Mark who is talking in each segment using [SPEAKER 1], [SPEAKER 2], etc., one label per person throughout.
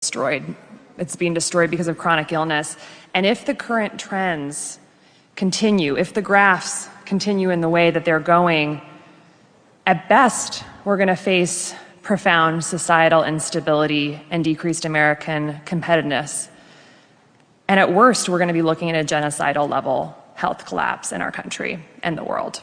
[SPEAKER 1] destroyed. It's being destroyed because of chronic illness. And if the current trends continue, if the graphs continue in the way that they're going, at best, we're going to face profound societal instability and decreased American competitiveness. And at worst, we're going to be looking at a genocidal level health collapse in our country and the world.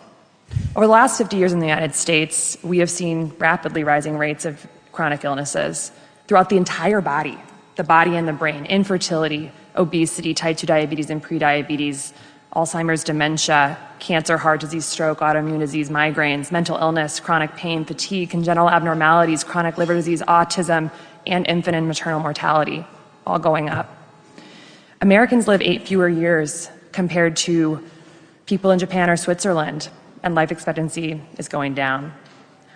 [SPEAKER 1] Over the last 50 years in the United States, we have seen rapidly rising rates of chronic illnesses throughout the entire body, the body and the brain: infertility, obesity, type 2 diabetes and prediabetes, Alzheimer's, dementia, cancer, heart disease, stroke, autoimmune disease, migraines, mental illness, chronic pain, fatigue, congenital abnormalities, chronic liver disease, autism, and infant and maternal mortality, all going up. Americans live 8 fewer years compared to people in Japan or Switzerland, and life expectancy is going down.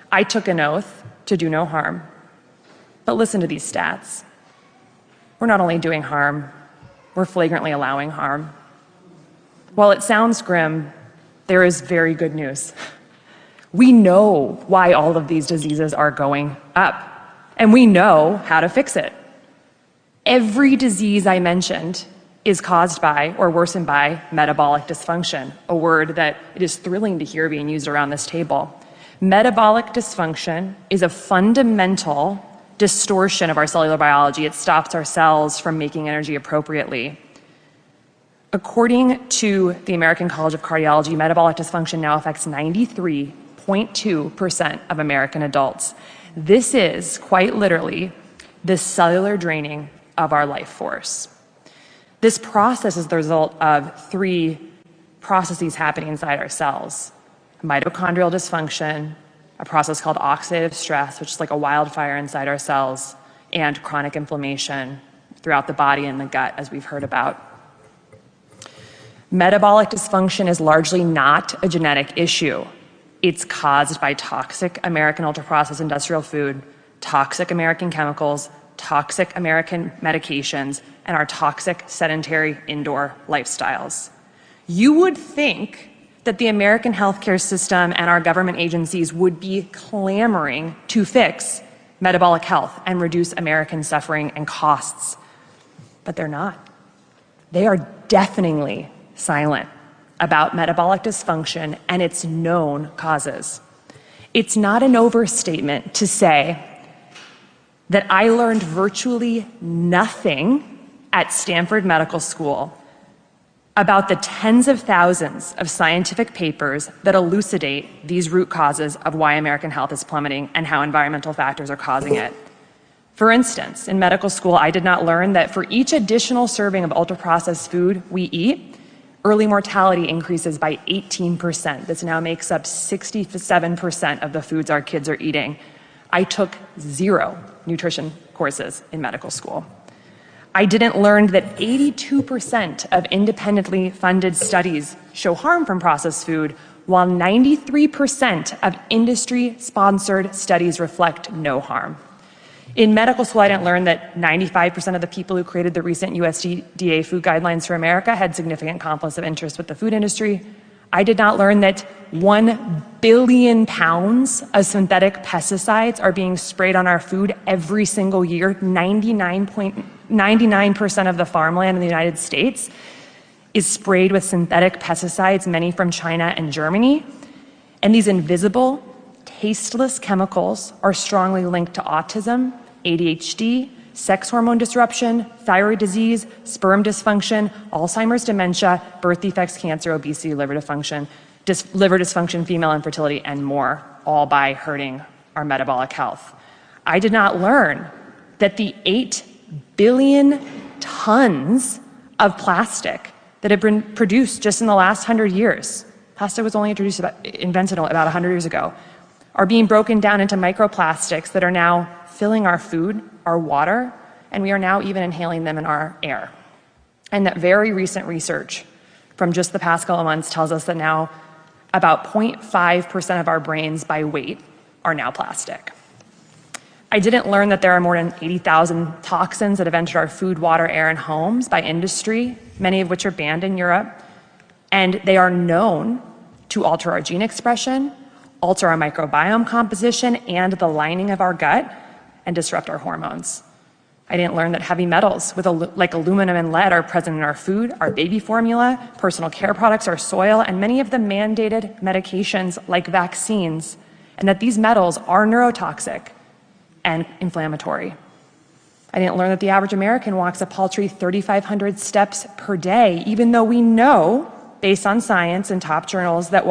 [SPEAKER 1] I took an oath to do no harm, but listen to these stats. We're not only doing harm, we're flagrantly allowing harm. While it sounds grim, there is very good news. We know why all of these diseases are going up, and we know how to fix it. Every disease I mentioned is caused by or worsened by metabolic dysfunction, a word that it is thrilling to hear being used around this table. Metabolic dysfunction is a fundamental distortion of our cellular biology. It stops our cells from making energy appropriately. According to the American College of Cardiology, metabolic dysfunction now affects 93.2% of American adults. This is quite literally the cellular draining of our life force. This process is the result of 3 processes happening inside our cells: mitochondrial dysfunction, a process called oxidative stress, which is like a wildfire inside our cells, and chronic inflammation throughout the body and the gut, as we've heard about. Metabolic dysfunction is largely not a genetic issue. It's caused by toxic American ultra-processed industrial food, toxic American chemicals, toxic American medications, and our toxic sedentary indoor lifestyles. You would think that the American healthcare system and our government agencies would be clamoring to fix metabolic health and reduce American suffering and costs, but they're not. They are deafeningly silent about metabolic dysfunction and its known causes. It's not an overstatement to say that I learned virtually nothing at Stanford Medical School about the tens of thousands of scientific papers that elucidate these root causes of why American health is plummeting and how environmental factors are causing it. For instance, in medical school, I did not learn that for each additional serving of ultra-processed food we eat, early mortality increases by 18%. This now makes up 67% of the foods our kids are eating. I took 0 nutrition courses in medical school. I didn't learn that 82% of independently funded studies show harm from processed food, while 93% of industry-sponsored studies reflect no harm. In medical school, I didn't learn that 95% of the people who created the recent USDA food guidelines for America had significant conflicts of interest with the food industry. I did not learn that 1 billion pounds of synthetic pesticides are being sprayed on our food every single year. 99% of the farmland in the United States is sprayed with synthetic pesticides, many from China and Germany. And these invisible, tasteless chemicals are strongly linked to autism, ADHD, sex hormone disruption, thyroid disease, sperm dysfunction, Alzheimer's, dementia, birth defects, cancer, obesity, liver dysfunction, female infertility, and more, all by hurting our metabolic health. I did not learn that the 8 billion tons of plastic that have been produced just in the last 100 years, plastic was only invented about 100 years ago, are being broken down into microplastics that are now filling our food, our water, and we are now even inhaling them in our air. And that very recent research from just the past couple of months tells us that now about 0.5% of our brains by weight are now plastic. I didn't learn that there are more than 80,000 toxins that have entered our food, water, air, and homes by industry, many of which are banned in Europe, and they are known to alter our gene expression, alter our microbiome composition and the lining of our gut, and disrupt our hormones. I didn't learn that heavy metals like aluminum and lead are present in our food, our baby formula, personal care products, our soil, and many of the mandated medications like vaccines, and that these metals are neurotoxic and inflammatory. I didn't learn that the average American walks a paltry 3,500 steps per day, even though we know, based on science and top journals, that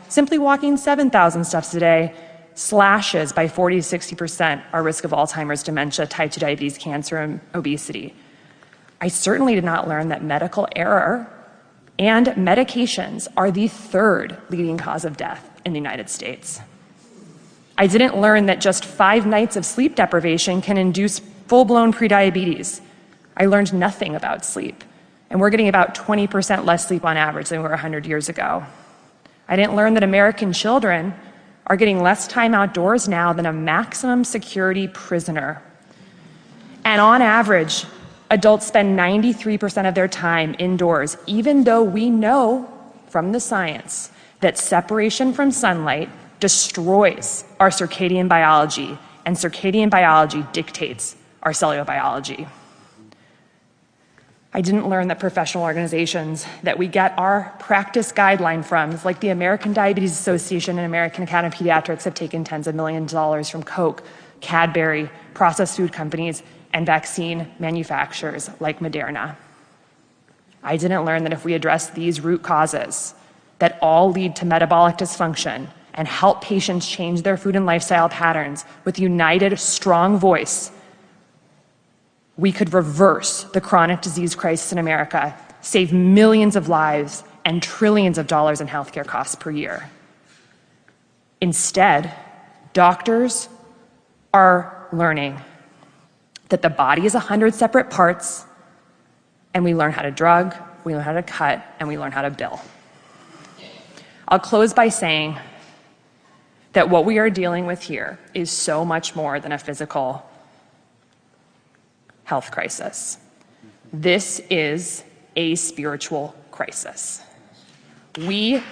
[SPEAKER 1] simply walking 7,000 steps a day slashes by 40 to 60% our risk of Alzheimer's, dementia, type 2 diabetes, cancer, and obesity. I certainly did not learn that medical error and medications are the third leading cause of death in the United States. I didn't learn that just 5 nights of sleep deprivation can induce full-blown prediabetes. I learned nothing about sleep, and we're getting about 20% less sleep on average than we were 100 years ago. I didn't learn that American children are getting less time outdoors now than a maximum security prisoner. And on average, adults spend 93% of their time indoors, even though we know from the science that separation from sunlight destroys our circadian biology, and circadian biology dictates our cellular biology. I didn't learn that professional organizations that we get our practice guideline from, like the American Diabetes Association and American Academy of Pediatrics, have taken tens of millions of dollars from Coke, Cadbury, processed food companies, and vaccine manufacturers like Moderna. I didn't learn that if we address these root causes that all lead to metabolic dysfunction and help patients change their food and lifestyle patterns with a united, strong voice, we could reverse the chronic disease crisis in America, save millions of lives and trillions of dollars in healthcare costs per year. Instead, doctors are learning that the body is 100 separate parts, and we learn how to drug, we learn how to cut, and we learn how to bill. I'll close by saying that what we are dealing with here is so much more than a physical health crisis. This is a spiritual crisis. We